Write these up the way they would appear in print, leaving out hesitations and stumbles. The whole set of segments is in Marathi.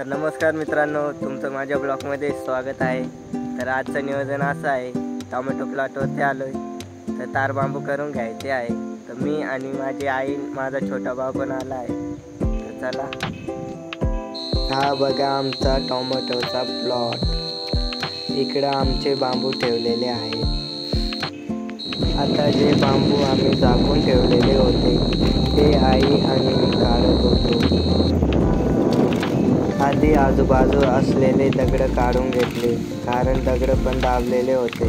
तर नमस्कार मित्रांनो, तुमचं माझ्या ब्लॉगमध्ये स्वागत आहे। तर आजचं नियोजन असं आहे, टोमॅटो प्लॉटवरती आलोय तर तार बांबू करून घ्यायचे आहे। तर मी आणि माझी आई, माझा छोटा भाऊ पण आला आहे। तर चला, हा बघा आमचा टोमॅटोचा प्लॉट। इकडं आमचे बांबू ठेवलेले आहेत। आता जे बांबू आम्ही झाकून ठेवलेले होते ते आई आणि मी काढत होतो। आधी आजूबाजू असलेले दगड काढून घेतले, कारण दगड पण दाबलेले होते,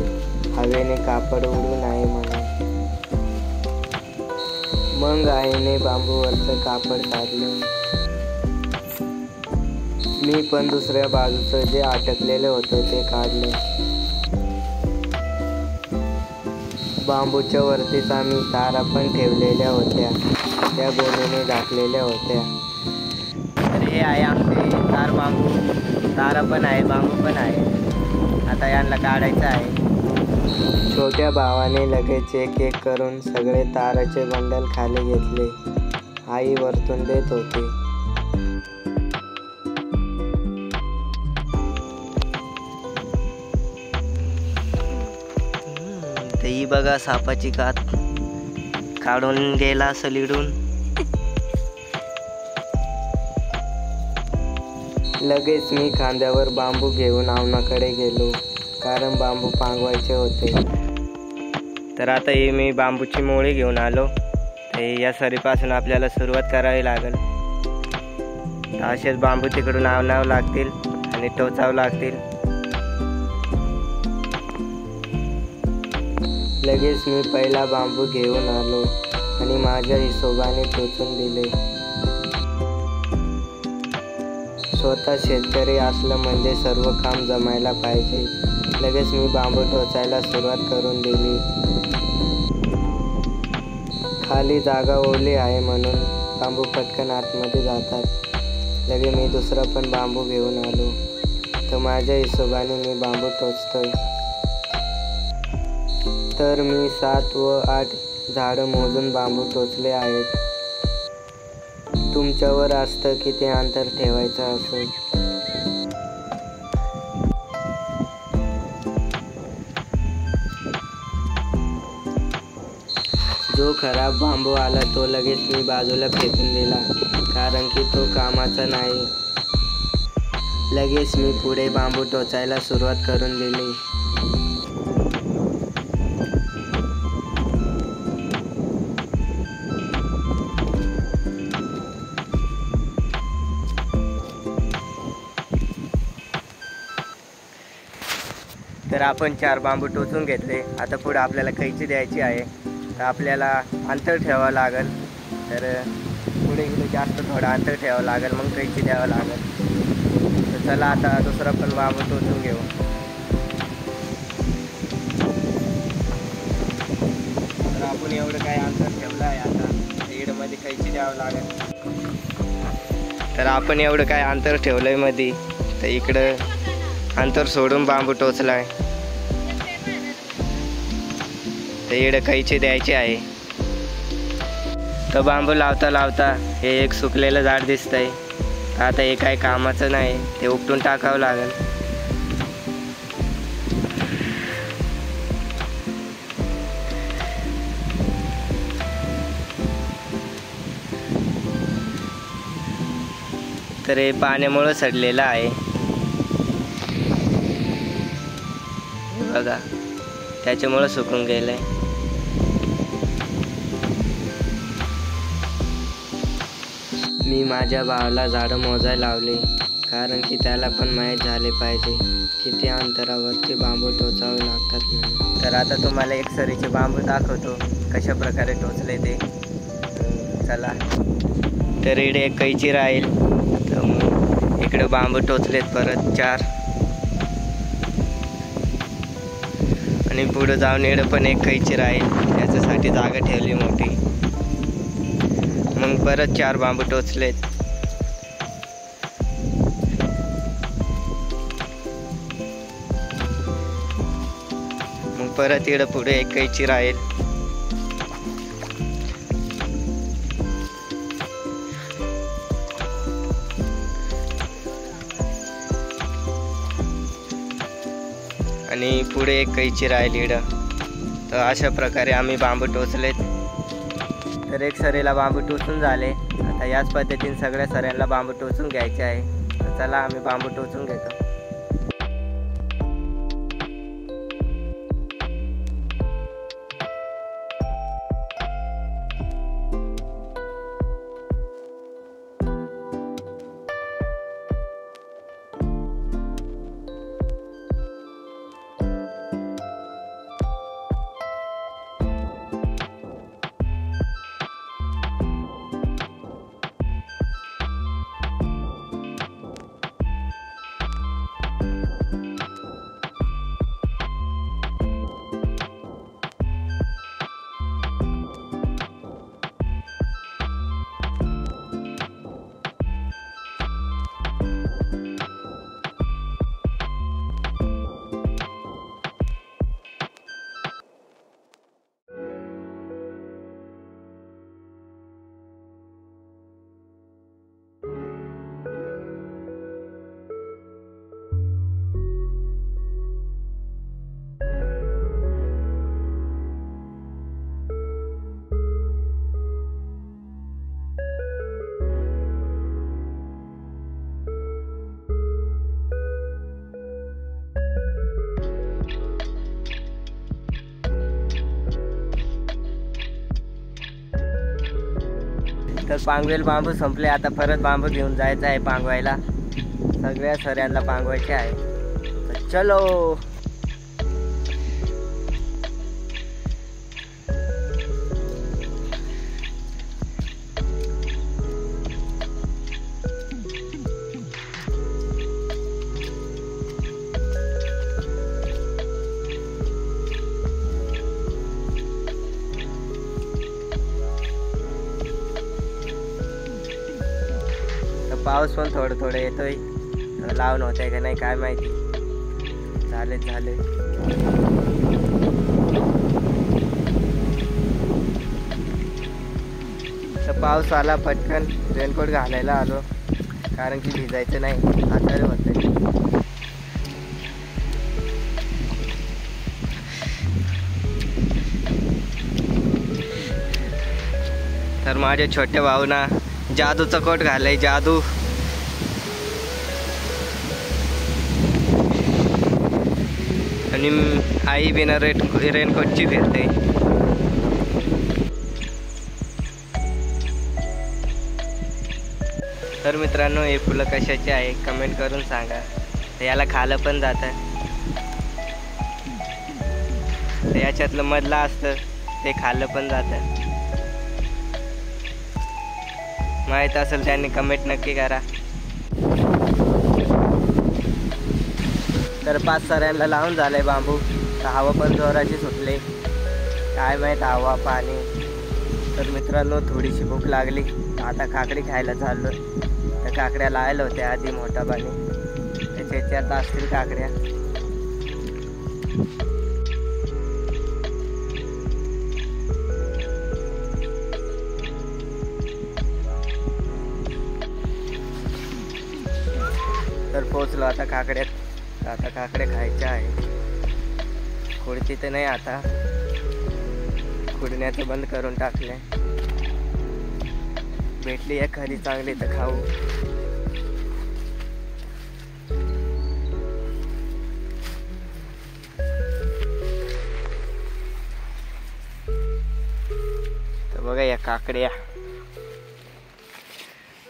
हवेने कापड उडू नये म्हणून। मग आईने बांबूवरचं कापड काढलं। मी पण दुसऱ्या बाजूचं जे अटकलेलं होतं ते काढलं। बांबूच्या वरतीच आम्ही तारा पण ठेवलेल्या होत्या, त्या गोणीने झाकलेल्या होत्या। तर हे आहे आमचे तार बांबू, तारा पण आहे, बांबू पण आहे। आता यांना काढायचं आहे। छोट्या भावाने लगेच एक एक करून सगळे ताराचे बंडल खाली घेतले। आई वरतून देत होती। ही बघा सापाची कात काढून गेला असं लिडून। लगेच मी खांद्यावर बांबू घेऊन आवनाकडे गेलो, कारण बांबू पांगवायचे होते। तर आता ही मी बांबूची मोळी घेऊन आलो। या सरीपासून आपल्याला सुरुवात करावी लागेल। असेच बांबू तिकडून आवनावं लागतील आणि टोचावं लागतील। लगेच मी पहिला बांबू घेऊन आलो आणि माझ्या हिशोबाने टोचून दिले। स्वतः शेतकरी असलं म्हणजे सर्व काम जमायला पाहिजे। लगेच मी बांबू टोचायला सुरुवात करून दिली। खाली जागा ओली आहे म्हणून बांबू पटकन आतमध्ये जातात। लगेच मी दुसरा पण बांबू घेऊन आलो, तर माझ्या हिशोबाने मी बांबू टोचतोय। तर मी 7 व 8 झाडं मोजून बांबू टोचले आहेत। तुमच्यावर असतं किती अंतर ठेवायचं असेल। जो खराब बांबू आला तो लगेच मी बाजूला फेकून दिला, कारण की तो कामाचा नाही। लगेच मी पुढे बांबू टोचायला सुरुवात करून दिली। तर आपण 4 बांबू टोचून घेतले। आता पुढे आपल्याला कैची द्यायची आहे, तर आपल्याला अंतर ठेवावं लागेल। तर पुढे जास्त थोडं अंतर ठेवावं लागेल, मग कैची द्यावं लागेल। तर चला आता दुसरा पण बांबू टोचून घेऊ। तर आपण एवढं काय अंतर ठेवलं आहे, आता इकडमध्ये कैची द्यावं लागेल। तर आपण एवढं काय अंतर ठेवलंय मध्ये, तर इकडं अंतर सोडून बांबू टोचलाय, तर इकडे कैची द्यायची आहे। तर बांबू लावता लावता हे एक सुकलेलं झाड दिसतंय, तर आता हे काही कामाचं नाही, ते उपटून टाकावं लागेल। तर हे पाण्यामुळे सडलेलं आहे बघा, त्याच्यामुळे सुकून गेलंय। मी माझ्या भावाला झाडं मोजायला लावले, कारण की त्याला पण माहीत झाले पाहिजे किती अंतरावरती बांबू टोचावे लागतात म्हणून। तर आता तुम्हाला एक सरीचे बांबू दाखवतो कशा प्रकारे टोचले ते। चला, तर इकडे एक कैची राहील, तर मग इकडे बांबू टोचलेत परत 4, आणि पुढे जाऊन इकडे पण एक कैची राहील, त्याच्यासाठी जागा ठेवली मोठी। मग परत 4 बांबू टोचलेत। मग परत इकडे पुढे एक कैची राहील। आणि पुढे एक कैची राहिली इकडं. तर अशा प्रकारे आम्ही बांबू टोचलेत. तर एक सरीला बांबू टोचून झाले. आता याच पद्धतीने सगळ्या सऱ्यांना बांबू टोचून घ्यायचे आहे. तर चला आम्ही बांबू टोचून घेतो. तर पांगवेल बांबू संपले. आता परत बांबू घेऊन जायचं आहे पांगवायला. सगळ्या सऱ्यांना पांगवायचे आहे. तर चलो. पाऊस पण थोडं थोडं येतोय. लावून होत आहे का नाही काय माहिती. झाले तर पाऊस आला. पटकन रेनकोट घालायला आलो कारण की भिजायचं नाही. आजारी होते. तर माझ्या छोट्या भाऊना जादूचा कोट घालाय. जादू आणि आई बिना रेनकोटची फिरते. तर मित्रांनो हे फुलं कशाचे आहे कमेंट करून सांगा. याला खालं पण जातं. याच्यातलं मधलं असतं ते खाल्लं पण जातं. माहीत असेल त्यांनी कमेंट नक्की करा. तर 5 सऱ्यांना लावून झालंय बांबू. तर हवा पण जोराची सुटले. काय माहीत हवा पाणी. तर मित्रांनो थोडीशी भूक लागली. आता काकडी खायला चाललो. तर काकड्या लायला होत्या आधी मोठा पाणी. त्याच्यात असतील काकड्या. तर पोचलो आता काकड्यात. आता काकड्या खायच्या आहे. खुडती तर नाही आता. खुडण्याचं बंद करून टाकले. भेटली एखादी चांगली तर खाऊ. तर बघा या काकड्या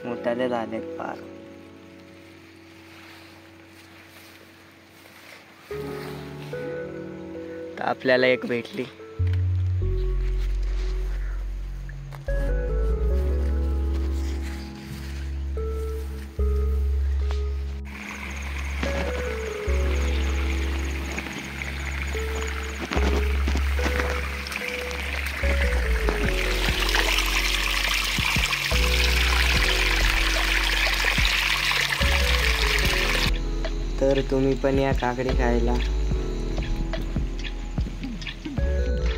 मोठ्याले झालेत फार. आपल्याला एक भेटली. तर तुम्ही पण या काकडी खायला.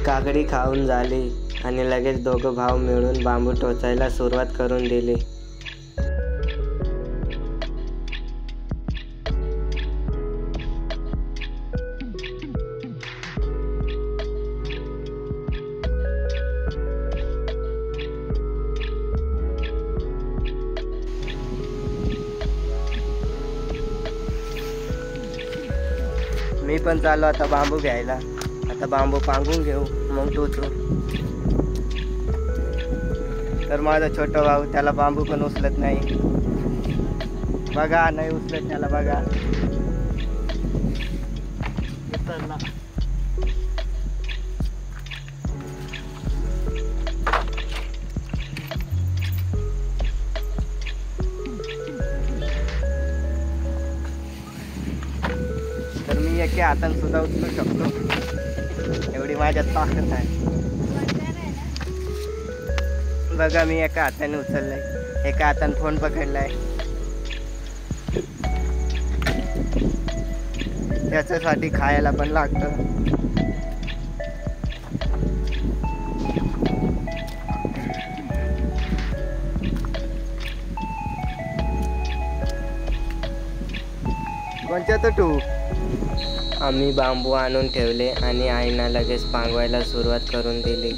काकडी खाऊन झाली आणि लगेच दोघं भाऊ मिळून बांबू टोचायला सुरुवात करून दिली. मी पण चाललो आता बांबू घ्यायला. आता बांबू पांगून घेऊ मग टोचू. तर माझा छोटा भाऊ त्याला बांबू पण उचलत नाही. बघा नाही उचलत त्याला बघा. तर मी एका हाताने सुद्धा उचलू शकतो, एवढी माझ्यात ताकद आहे. बघा मी एका हाताने उचललंय, एका हाताने फोन पकडलाय. त्याच्यासाठी खायला पण लागतं. कोणत्या तर टू. आम्ही बांबू आणून ठेवले आणि आईना लगेच पांगवायला सुरुवात करून दिली.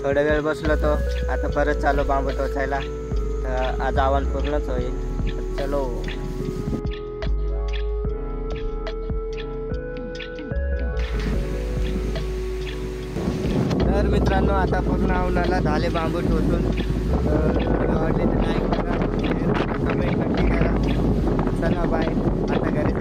थोडा वेळ बसलो तो, आता परत चालू बांबू टोचायला. तर आज आव्हान पूर्णच होईल. चलो. तर मित्रांनो आता पूर्ण आव्हानाला झाले बांबू टोचून. आवडले तर लाईक करा, कमेंट नक्की करा. चला बाय, आता घरी